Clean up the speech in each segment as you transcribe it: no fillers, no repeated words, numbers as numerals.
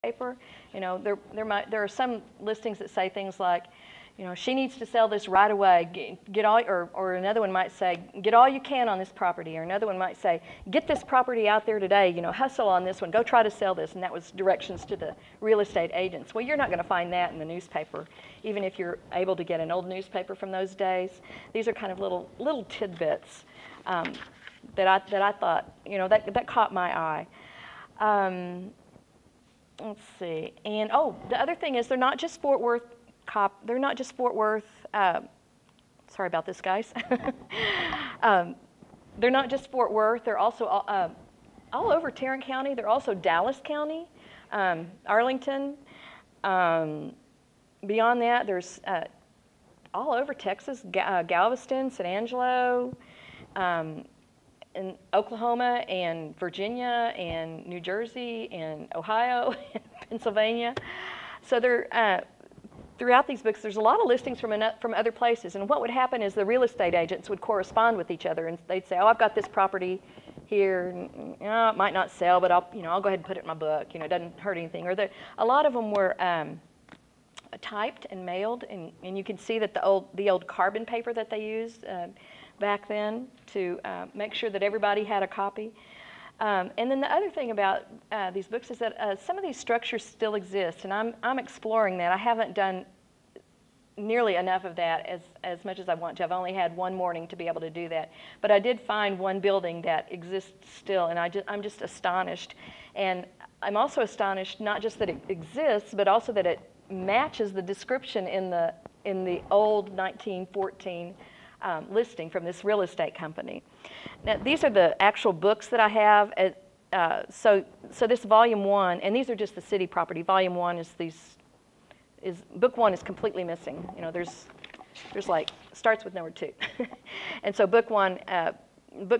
newspaper. You know, there are some listings that say things like, you know, she needs to sell this right away. Get all, or another one might say, get all you can on this property. Or another one might say, get this property out there today. You know, hustle on this one. Go try to sell this. And that was directions to the real estate agents. Well, you're not going to find that in the newspaper, even if you're able to get an old newspaper from those days. These are kind of little tidbits that I thought, you know, that caught my eye. Let's see. And oh, the other thing is they're not just Fort Worth. They're not just Fort Worth. Sorry about this, guys. They're not just Fort Worth. They're also all over Tarrant County. They're also Dallas County, Arlington. Beyond that, there's all over Texas, Galveston, San Angelo, in Oklahoma and Virginia and New Jersey and Ohio and Pennsylvania. So they're throughout these books, there's a lot of listings from other places. And what would happen is the real estate agents would correspond with each other, and they'd say, "Oh, I've got this property here. You know, it might not sell, but I'll go ahead and put it in my book. You know, it doesn't hurt anything." Or a lot of them were typed and mailed, and you can see that the old carbon paper that they used back then to make sure that everybody had a copy. And then the other thing about these books is that some of these structures still exist, and I'm exploring that. I haven't done nearly enough of that as much as I want to. I've only had one morning to be able to do that. But I did find one building that exists still, and I'm just astonished. And I'm also astonished not just that it exists, but also that it matches the description in the old 1914 listing from this real estate company. Now, these are the actual books that I have. So this volume 1, and these are just the city property. Volume 1 book 1 is completely missing. You know, there's like, starts with number 2. And so book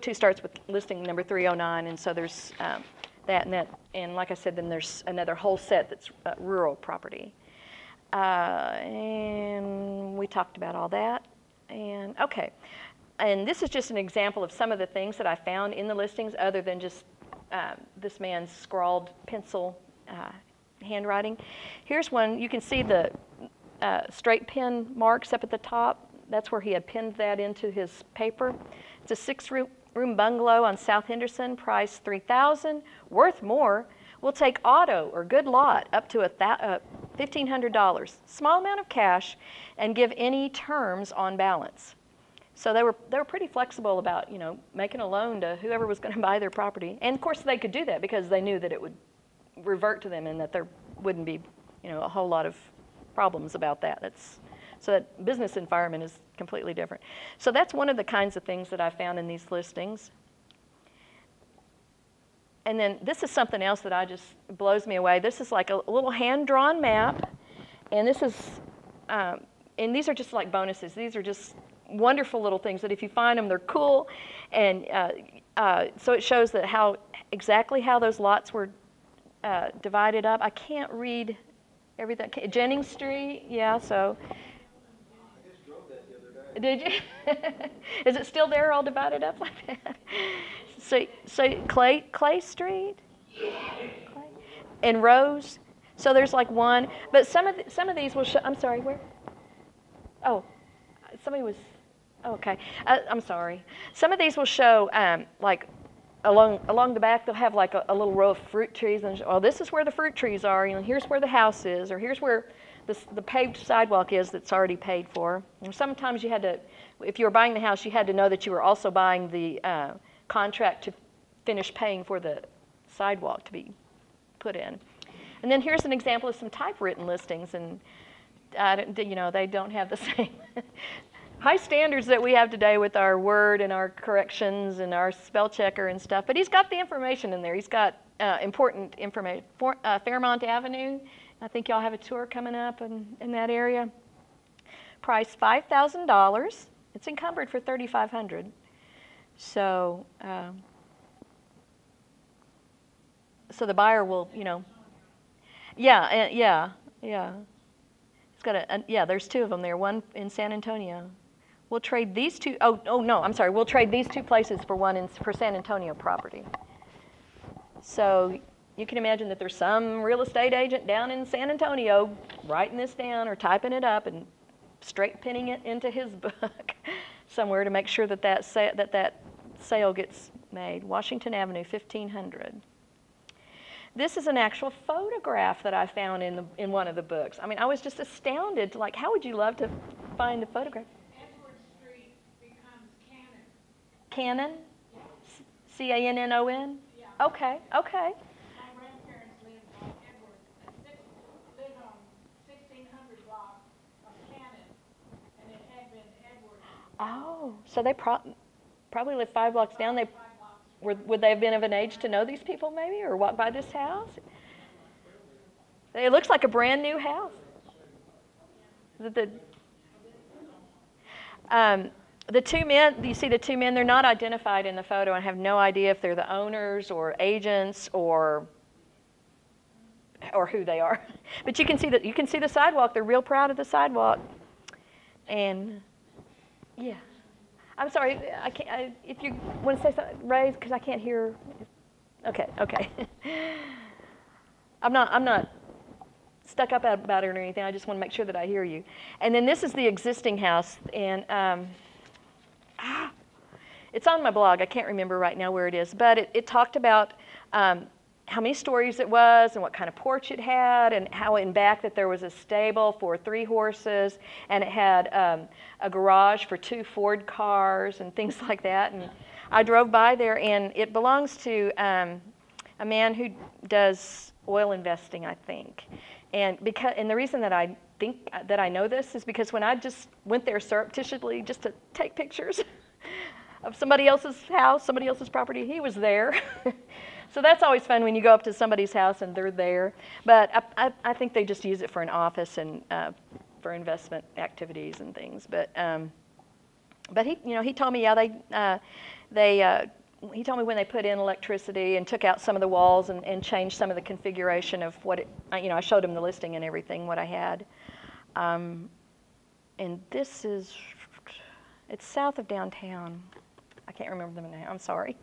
2 starts with listing number 309, and so there's that, and like I said, then there's another whole set that's rural property. And we talked about all that. And okay, and this is just an example of some of the things that I found in the listings other than just this man's scrawled pencil handwriting. Here's one. You can see the straight pen marks up at the top. That's where he had pinned that into his paper. It's a 6-room bungalow on South Henderson, price $3,000, worth more. We'll take auto or good lot up to $1,500, small amount of cash, and give any terms on balance. So they were pretty flexible about, you know, making a loan to whoever was going to buy their property. And of course they could do that because they knew that it would revert to them and that there wouldn't be, you know, a whole lot of problems about that. So that business environment is completely different. So that's one of the kinds of things that I found in these listings. And then this is something else that just blows me away. This is like a little hand-drawn map, and this is, and these are just like bonuses. These are just wonderful little things that if you find them, they're cool. And so it shows that exactly how those lots were divided up. I can't read everything. Jennings Street, yeah. So. I just drove that the other day. Did you? Is it still there, all divided up like that? So Clay Street, Clay. And Rose. So there's like one, but some of these will show. I'm sorry, where? Oh, somebody was. Oh, okay, I'm sorry. Some of these will show like along the back. They'll have like a little row of fruit trees, and well, this is where the fruit trees are. You know, here's where the house is, or here's where the paved sidewalk is that's already paid for. And sometimes you had to, if you were buying the house, you had to know that you were also buying the contract to finish paying for the sidewalk to be put in. And then here's an example of some typewritten listings, and you know, they don't have the same high standards that we have today with our Word and our corrections and our spell checker and stuff. But he's got the information in there. He's got important information. Fairmont Avenue. I think y'all have a tour coming up in that area. Price $5,000. It's encumbered for $3,500. So, so the buyer will, you know, yeah. It's got yeah. There's 2 of them there. One in San Antonio. We'll trade these 2. Oh no, I'm sorry. We'll trade these 2 places for one for San Antonio property. So, you can imagine that there's some real estate agent down in San Antonio writing this down or typing it up and straight pinning it into his book somewhere to make sure that that sale gets made. Washington Avenue, 1500. This is an actual photograph that I found in one of the books. I mean, I was just astounded. Like, how would you love to find the photograph? Edward Street becomes Cannon. Cannon? Yeah. C-A-N-N-O-N? Yeah. Okay, okay. My grandparents lived on Edward, lived on 1600 block of Cannon, and it had been Edward. Oh, so they probably lived 5 blocks down. They 5 blocks. would they have been of an age to know these people maybe, or walk by this house? It looks like a brand new house. The two men, you see the two men, they're not identified in the photo. I have no idea if they're the owners or agents or who they are. But you can see the sidewalk. They're real proud of the sidewalk. And yeah. I'm sorry, if you want to say something, Ray, because I can't hear. Okay. I'm not stuck up about it or anything. I just want to make sure that I hear you. And then this is the existing house, and it's on my blog. I can't remember right now where it is, but it talked about how many stories it was and what kind of porch it had, and how in back that there was a stable for 3 horses, and it had a garage for 2 Ford cars and things like that. And I drove by there, and it belongs to a man who does oil investing, I think. And the reason that I think that I know this is because when I just went there surreptitiously just to take pictures of somebody else's house, somebody else's property, he was there. So that's always fun when you go up to somebody's house and they're there. But I think they just use it for an office and for investment activities and things. But he told me, yeah, he told me when they put in electricity and took out some of the walls and changed some of the configuration of what it, I showed him the listing and everything, what I had. And this is, it's south of downtown. I can't remember the name, I'm sorry.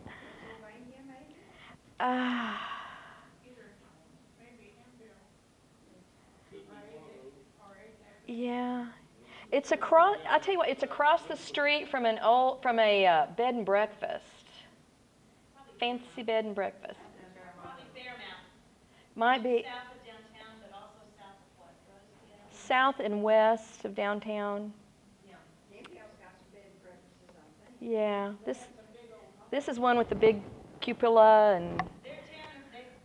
Yeah, it's across. I tell you what, it's across the street from a bed and breakfast, fancy bed and breakfast. Probably Fairmount. Might be South of downtown, but also south of what? Rosedale? south and west of downtown. Yeah. Yeah, this is one with the big cupola and. They've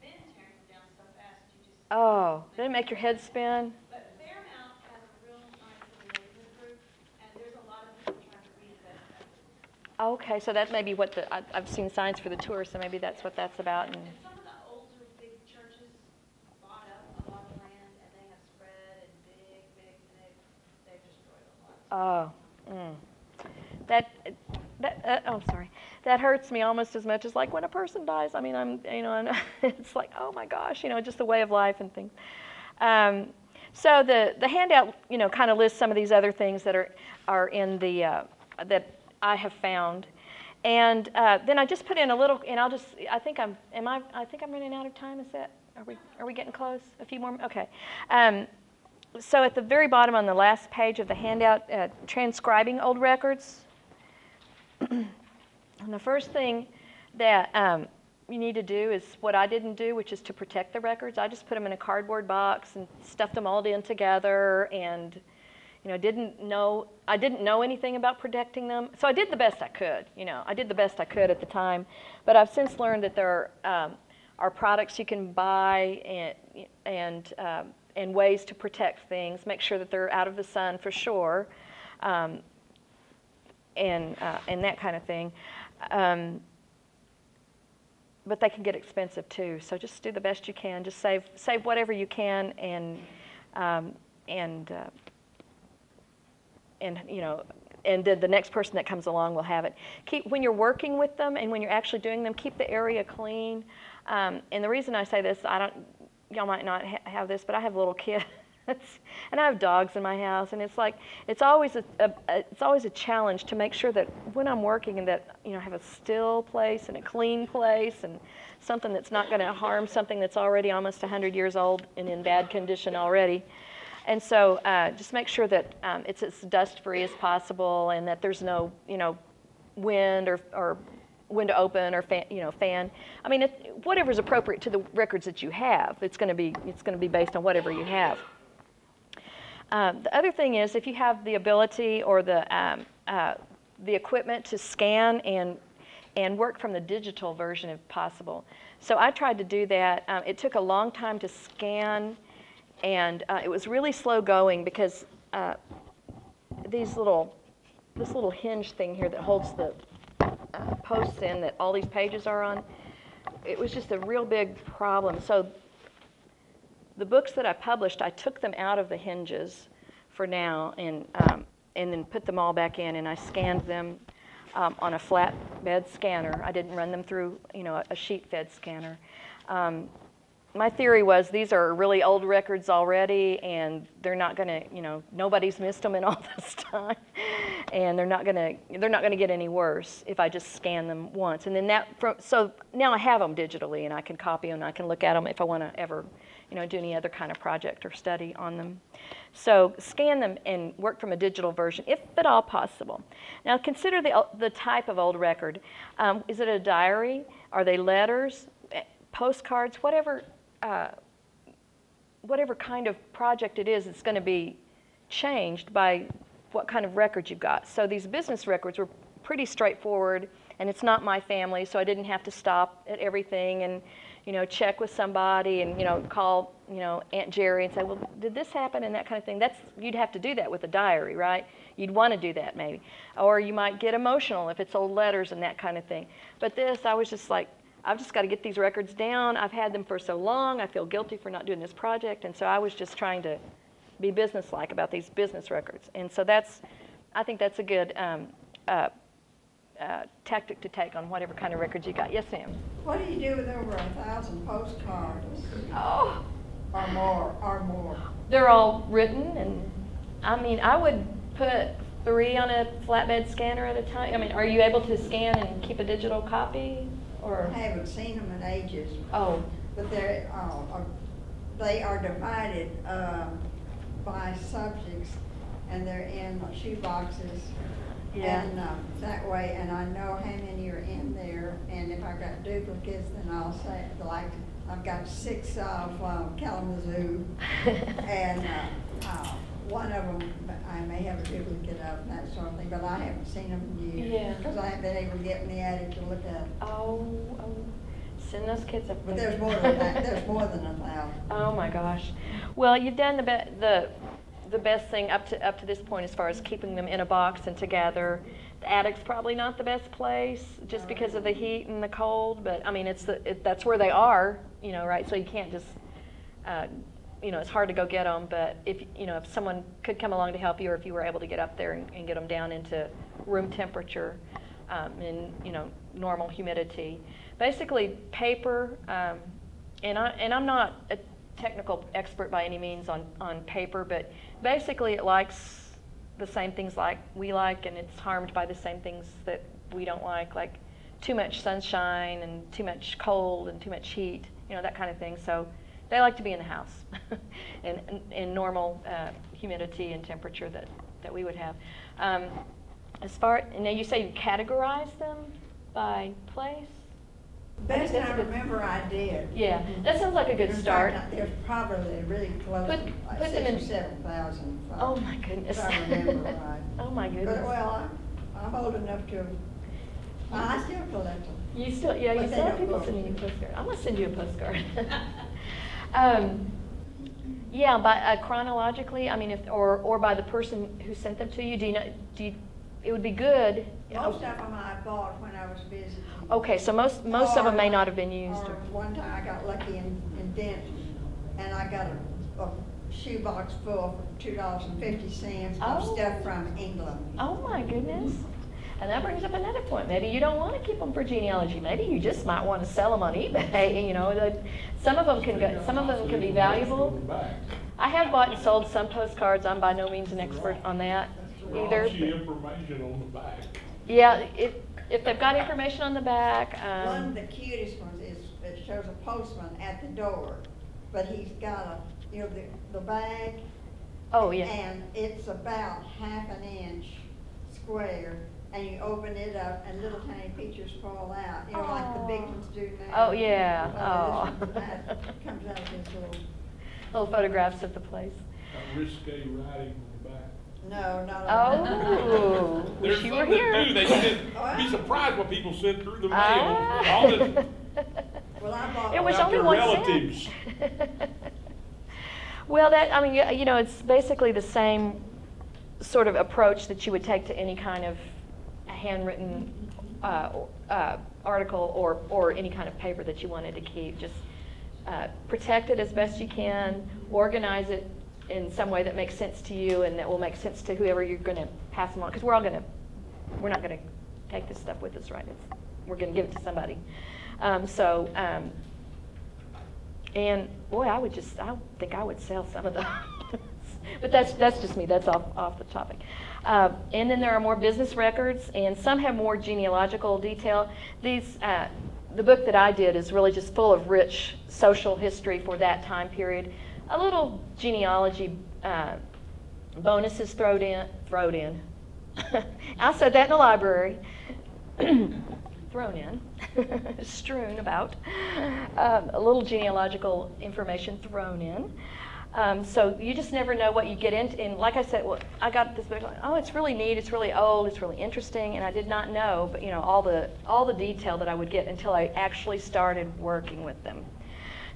been tearing them down so fast, you just. Oh, did it make your head spin? But Fairmount has a real nice little neighborhood group, and there's a lot of people trying to reinvest that. Okay, so that may be what I've seen signs for the tour, so maybe that's what that's about. And And some of the older big churches bought up a lot of land, and they have spread and big, and they've destroyed a lot. I'm sorry. That hurts me almost as much as like when a person dies. I mean, it's like, oh my gosh, just the way of life and things. So the handout, kind of lists some of these other things that are in the that I have found, and then I just put in a little, and I think I'm running out of time. Is that? Are we getting close? A few more? Okay. So at the very bottom on the last page of the handout, transcribing old records. And the first thing that you need to do is what I didn't do, which is to protect the records. I just put them in a cardboard box and stuffed them all in together, and I didn't know anything about protecting them. So I did the best I could. I did the best I could at the time, but I've since learned that there are products you can buy and ways to protect things. Make sure that they're out of the sun for sure. And that kind of thing. But they can get expensive too. So just do the best you can. Just save whatever you can, and then the next person that comes along will have it. When you're working with them and when you're actually doing them, keep the area clean. And the reason I say this, y'all might not have this, but I have little kids. And I have dogs in my house, and it's like it's always a challenge to make sure that when I'm working and that I have a still place and a clean place and something that's not going to harm something that's already almost 100 years old and in bad condition already. And so just make sure that it's as dust-free as possible and that there's no wind or window open or fan. I mean, whatever's appropriate to the records that you have. It's going to be based on whatever you have. The other thing is, if you have the ability or the equipment to scan and work from the digital version if possible. So I tried to do that. It took a long time to scan, and it was really slow going because this little hinge thing here that holds the posts in that all these pages are on, it was just a real big problem. So the books that I published, I took them out of the hinges for now and then put them all back in, and I scanned them on a flatbed scanner. I didn't run them through a sheet-fed scanner. My theory was these are really old records already, and they're not going to, nobody's missed them in all this time, and they're not going to get any worse if I just scan them once. And then so now I have them digitally, and I can copy them, and I can look at them if I want to ever, do any other kind of project or study on them. So scan them and work from a digital version, if at all possible. Now consider the type of old record. Is it a diary? Are they letters, postcards, whatever kind of project it is, it's going to be changed by what kind of record you've got. So these business records were pretty straightforward, and it's not my family, so I didn't have to stop at everything and check with somebody and call Aunt Jerry and say, well, did this happen, and that kind of thing. You'd have to do that with a diary, right? You'd want to do that maybe, or you might get emotional if it's old letters and that kind of thing. But this, I was just like, I've just got to get these records down. I've had them for so long. I feel guilty for not doing this project. And so I was just trying to be businesslike about these business records. And so I think that's a good tactic to take on whatever kind of records you got. Yes, ma'am? What do you do with over 1,000 postcards? Oh. Or more? They're all written. And I mean, I would put 3 on a flatbed scanner at a time. I mean, are you able to scan and keep a digital copy? Or? I haven't seen them in ages. Oh. But they are divided by subjects, and they're in shoe boxes. Yeah. And that way, and I know how many are in there, and if I've got duplicates, then I'll say, like, I've got 6 of Kalamazoo, and one of them I may have a duplicate of, and that sort of thing, but I haven't seen them in years. Yeah. Because I haven't been able to get in the attic to look at them. Oh, send those kids up. But there's more than that. There's more than 1,000. Oh my gosh. Well, you've done the best thing up to this point as far as keeping them in a box and together. The attic's probably not the best place just because of the heat and the cold, but I mean that's where they are, right? So you can't just it's hard to go get them, but if someone could come along to help you, or if you were able to get up there and get them down into room temperature and normal humidity. Basically, paper, and I'm not a technical expert by any means on paper, but basically it likes the same things like we like, and it's harmed by the same things that we don't like too much sunshine and too much cold and too much heat, that kind of thing. So they like to be in the house and in normal humidity and temperature that we would have. Now you say you categorize them by place? Best I remember I did. Yeah, that sounds like a good start. There's probably really close to put them in 6,000 or 7,000. Oh my goodness. If I remember right. Oh my goodness. But, well, I'm old enough to. I still collect them. You still have people sending you postcards. I'm gonna send you a postcard. Yeah, by chronologically. I mean, or by the person who sent them to you. It would be good. Most of them I bought when I was visiting. Okay, so most of them may not have been used. Or one time I got lucky in Denton, and I got a shoebox full for $2.50 of stuff from England. Oh my goodness. And that brings up another point. Maybe you don't want to keep them for genealogy. Maybe you just might want to sell them on eBay. Some of them can be valuable. I have bought and sold some postcards. I'm by no means an expert on that either. Raunchy information on the back. Yeah, if they've got information on the back, One of the cutest ones is, it shows a postman at the door, but he's got a, you know, the bag. oh yeah. And it's about half an inch square, and you open it up and little tiny pictures fall out, you know, like the big ones do now. Oh, yeah. This one, that comes out of this Little photographs of the place. Risque writing on the back. no, not on Oh, There's wish you some were that here. do. They send, be surprised what people send through the mail. All this, Well, I bought. It was about only their 1 relatives. cent. Well, I mean, you know, it's basically the same sort of approach that you would take to any kind of handwritten article or any kind of paper that you wanted to keep. Just protect it as best you can, organize it in some way that makes sense to you and that will make sense to whoever you're going to pass them on. Because we're not going to take this stuff with us, right? We're going to give it to somebody. And boy, I think I would sell some of those. But that's just me. That's off the topic. And then there are more business records, and some have more genealogical detail. The book that I did is really just full of rich social history for that time period. A little genealogy bonuses thrown in. I said that in the library. Thrown in, strewn about, a little genealogical information thrown in. So you just never know what you get into. And like I said, well, I got this book, like, oh, it's really neat, it's really old, it's really interesting, and I did not know, but you know, all the detail that I would get until I actually started working with them.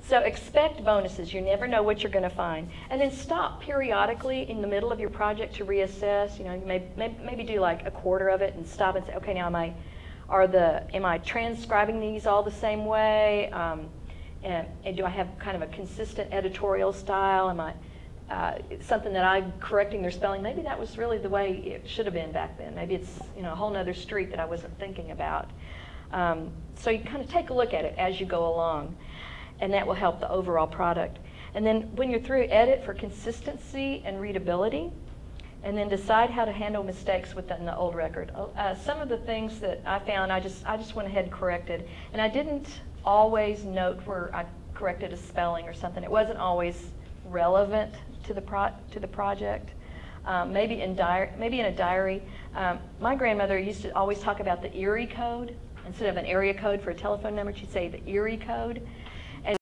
So expect bonuses. You never know what you're going to find. And then stop periodically in the middle of your project to reassess. You know, you maybe do like a quarter of it and stop and say, okay, now am I transcribing these all the same way? And do I have kind of a consistent editorial style? Am I something that I'm correcting their spelling? Maybe that was really the way it should have been back then. Maybe it's, you know, a whole nother street that I wasn't thinking about. So you kind of take a look at it as you go along, and that will help the overall product. And then when you're through, edit for consistency and readability, and then decide how to handle mistakes within the old record. Some of the things that I found, I just went ahead and corrected, and I didn't always note where I corrected a spelling or something. It wasn't always relevant to the project. Maybe in a diary. My grandmother used to always talk about the Erie code. Instead of an area code for a telephone number, she'd say the Erie code.